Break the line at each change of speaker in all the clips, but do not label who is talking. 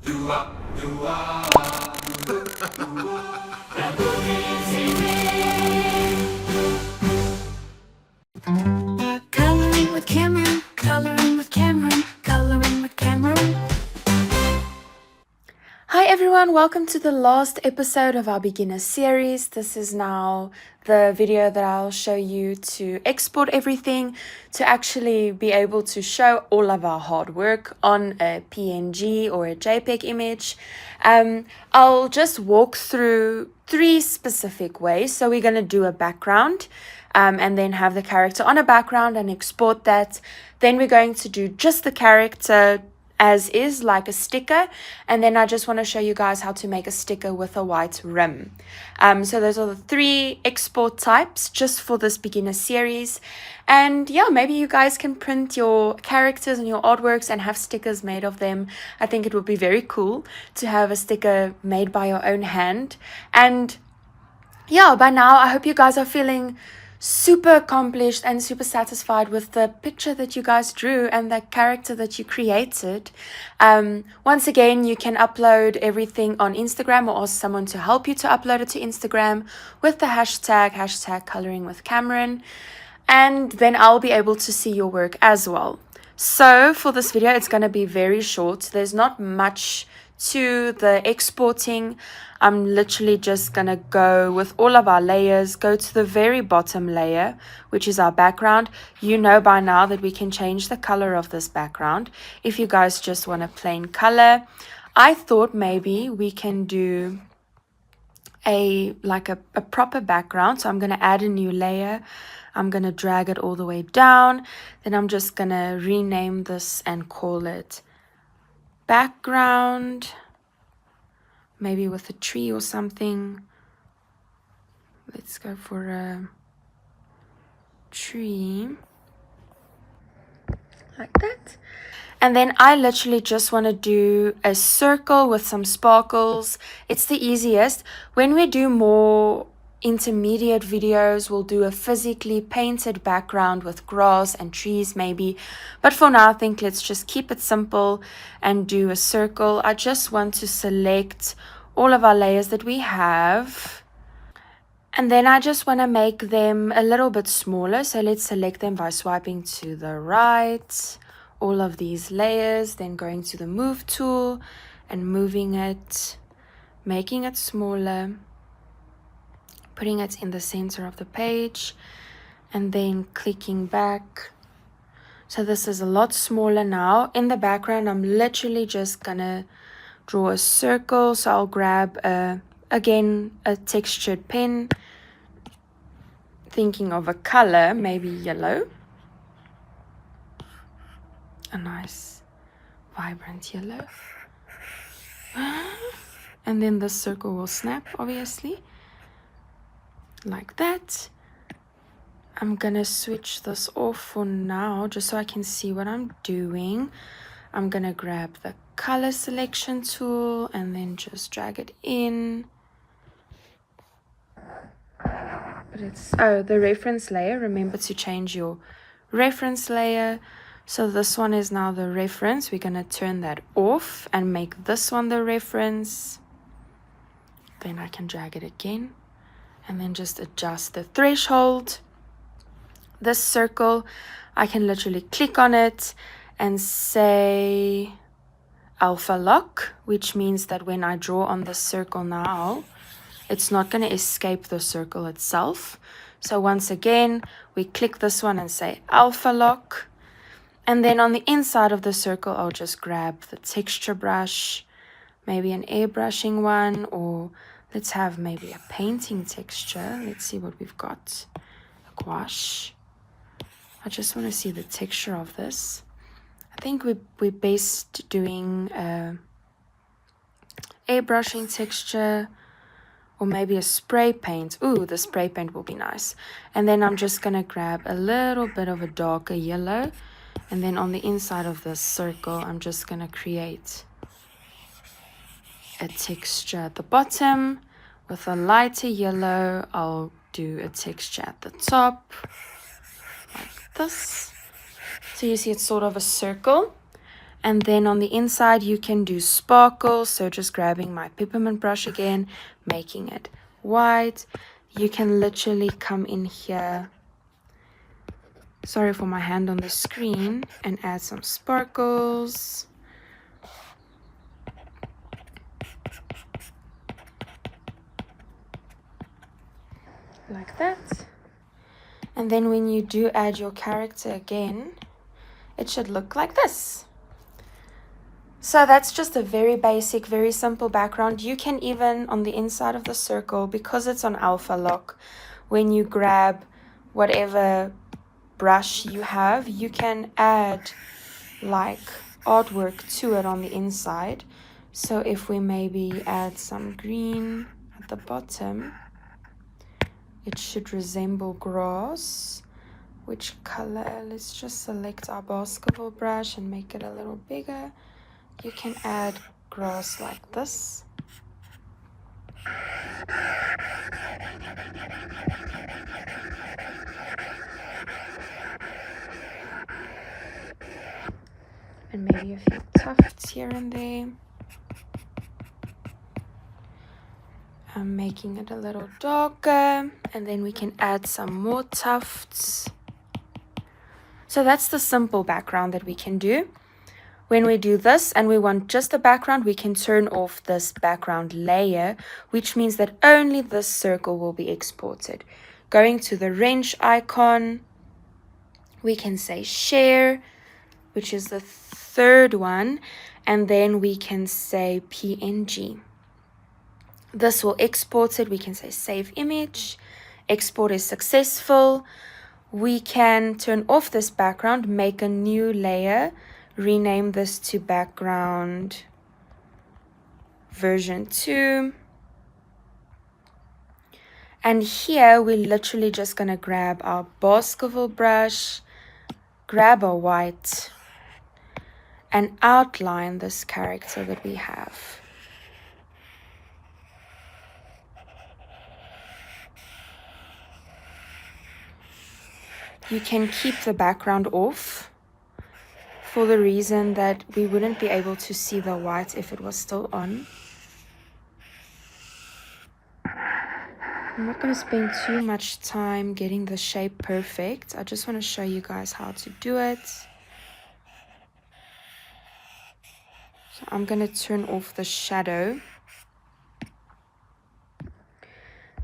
Coloring with Cameron, coloring with Cameron, coloring with Cameron. Hi everyone, welcome to the last episode of our beginner series. This is now the video that I'll show you to export everything, to actually be able to show all of our hard work on a PNG or a JPEG image. I'll just walk through 3 specific ways. So we're going to do a background. And then have the character on a background and export that. Then we're going to do just the character as is, like a sticker, and then I just want to show you guys how to make a sticker with a white rim. So those are the 3 export types just for this beginner series. And yeah, maybe you guys can print your characters and your artworks and have stickers made of them. I think it would be very cool to have a sticker made by your own hand. And yeah, by now I hope you guys are feeling super accomplished and super satisfied with the picture that you guys drew and the character that you created. Once again, you can upload everything on Instagram or ask someone to help you to upload it to Instagram with the hashtag coloring with Cameron, and then I'll be able to see your work as well. So for this video, it's going to be very short. There's not much to the exporting. I'm literally just gonna go with all of our layers, go to the very bottom layer, which is our background. You know by now that we can change the color of this background if you guys just want a plain color. I thought maybe we can do a proper background. So I'm gonna add a new layer. I'm gonna drag it all the way down. Then I'm just gonna rename this and call it background, maybe with a tree or something. Let's go for a tree like that. And then I literally just want to do a circle with some sparkles. It's the easiest. When we do more intermediate videos, we'll do a physically painted background with grass and trees maybe, but for now I think let's just keep it simple and do a circle. I just want to select all of our layers that we have, and then I just want to make them a little bit smaller. So let's select them by swiping to the right, all of these layers, then going to the move tool and moving it, making it smaller, putting it in the center of the page, and then clicking back. So this is a lot smaller now. In the background, I'm literally just gonna draw a circle. So I'll grab again a textured pen, thinking of a color, maybe yellow, a nice vibrant yellow, and then the circle will snap, obviously, like that. I'm gonna switch this off for now just so I can see what I'm doing. I'm gonna grab the color selection tool and then just drag it in. But it's the reference layer. Remember to change your reference layer. So this one is now the reference. We're gonna turn that off and make this one the reference. Then I can drag it again and then just adjust the threshold. This circle, I can literally click on it and say alpha lock, which means that when I draw on this circle now, it's not going to escape the circle itself. So once again, we click this one and say alpha lock. And then on the inside of the circle, I'll just grab the texture brush, maybe an airbrushing one, or let's have maybe a painting texture. Let's see what we've got. A gouache. I just want to see the texture of this. I think we're best doing airbrushing texture, or maybe a spray paint. Ooh, the spray paint will be nice. And then I'm just going to grab a little bit of a darker yellow. And then on the inside of this circle, I'm just going to create a texture at the bottom. With a lighter yellow, I'll do a texture at the top, like this. So you see it's sort of a circle. And then on the inside, you can do sparkles. So just grabbing my peppermint brush again, making it white. You can literally come in here, sorry for my hand on the screen, and add some sparkles. Like that. And then when you do add your character again, it should look like this. So that's just a very basic, very simple background. You can even, on the inside of the circle, because it's on alpha lock, when you grab whatever brush you have, you can add like artwork to it on the inside. So if we maybe add some green at the bottom, it should resemble grass. Which color? Let's just select our basketball brush and make it a little bigger. You can add grass like this. And maybe a few tufts here and there. I'm making it a little darker, and then we can add some more tufts. So that's the simple background that we can do. When we do this and we want just the background, we can turn off this background layer, which means that only this circle will be exported. Going to the wrench icon, we can say share, which is the third one, and then we can say PNG. This will export it. We can say save image. Export is successful. We can turn off this background, make a new layer, rename this to background version 2. And here we're literally just going to grab our basketball brush, grab a white, and outline this character that we have. You can keep the background off for the reason that we wouldn't be able to see the white if it was still on. I'm not going to spend too much time getting the shape perfect. I just want to show you guys how to do it. So I'm going to turn off the shadow.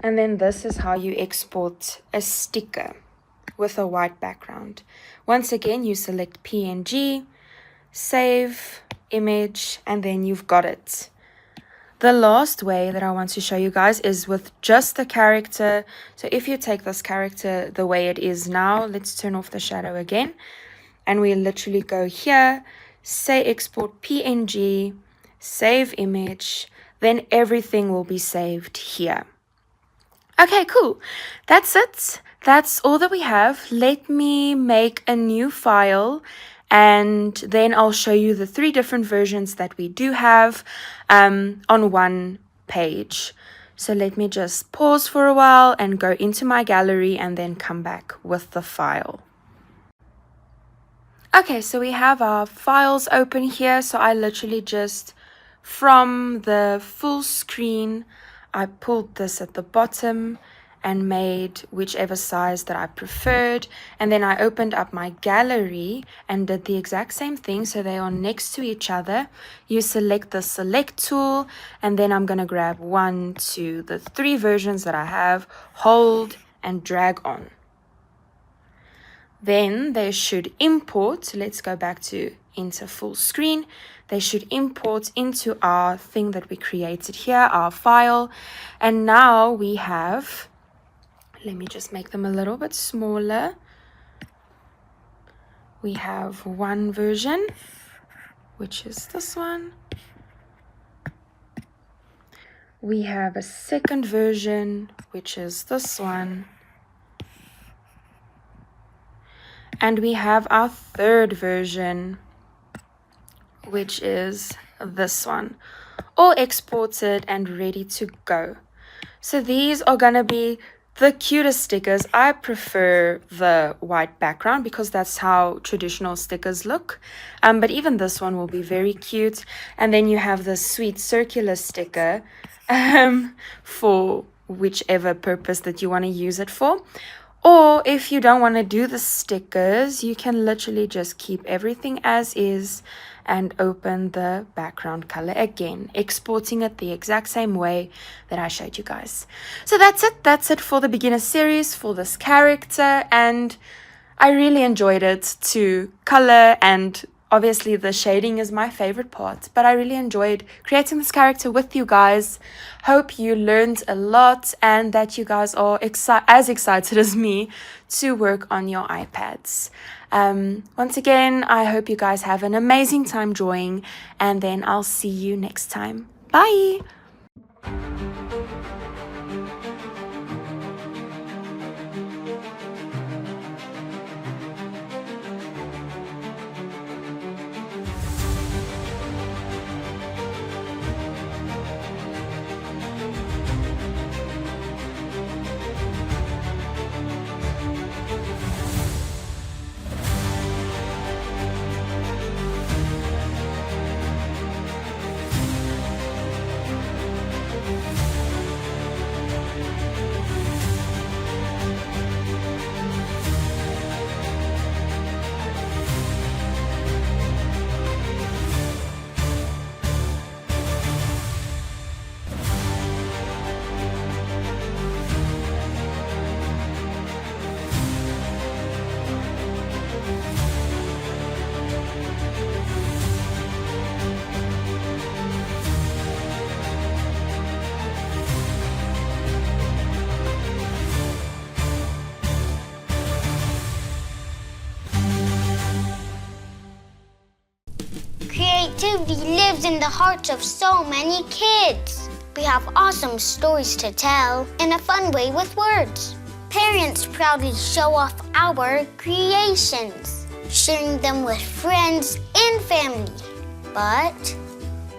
And then this is how you export a sticker with a white background. Once again, you select PNG, save image, and then you've got it. The last way that I want to show you guys is with just the character. So if you take this character the way it is now, let's turn off the shadow again, and we literally go here, say export PNG, save image, then everything will be saved here. Okay, cool. That's it. That's all that we have. Let me make a new file, and then I'll show you the 3 different versions that we do have on one page. So let me just pause for a while and go into my gallery and then come back with the file. Okay, so we have our files open here. So I literally just, from the full screen, I pulled this at the bottom and made whichever size that I preferred, and then I opened up my gallery and did the exact same thing. So they are next to each other. You select the select tool, and then I'm going to grab 1, 2, the 3 versions that I have, hold and drag on. Then they should import. Let's go back to enter full screen. They should import into our thing that we created here, our file. And now we have, let me just make them a little bit smaller. We have one version, which is this one. We have a second version, which is this one. And we have our third version, which is this one, all exported and ready to go. So these are going to be the cutest stickers, I prefer the white background because that's how traditional stickers look. But even this one will be very cute. And then you have the sweet circular sticker for whichever purpose that you want to use it for. Or if you don't want to do the stickers, you can literally just keep everything as is and open the background color again, exporting it the exact same way that I showed you guys. So that's it. That's it for the beginner series for this character, and I really enjoyed it to color, and obviously the shading is my favorite part, but I really enjoyed creating this character with you guys. Hope you learned a lot and that you guys are as excited as me to work on your iPads. Once again, I hope you guys have an amazing time drawing, and then I'll see you next time. Bye!
Creativity lives in the hearts of so many kids. We have awesome stories to tell in a fun way with words. Parents proudly show off our creations, sharing them with friends and family. But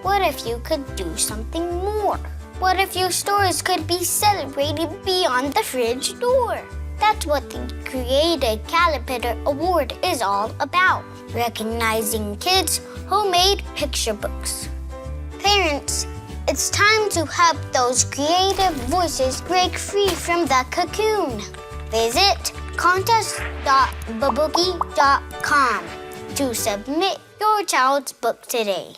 what if you could do something more? What if your stories could be celebrated beyond the fridge door? That's what the Created Caterpillar Award is all about, recognizing kids who made picture books. Parents, it's time to help those creative voices break free from the cocoon. Visit contest.baboogie.com to submit your child's book today.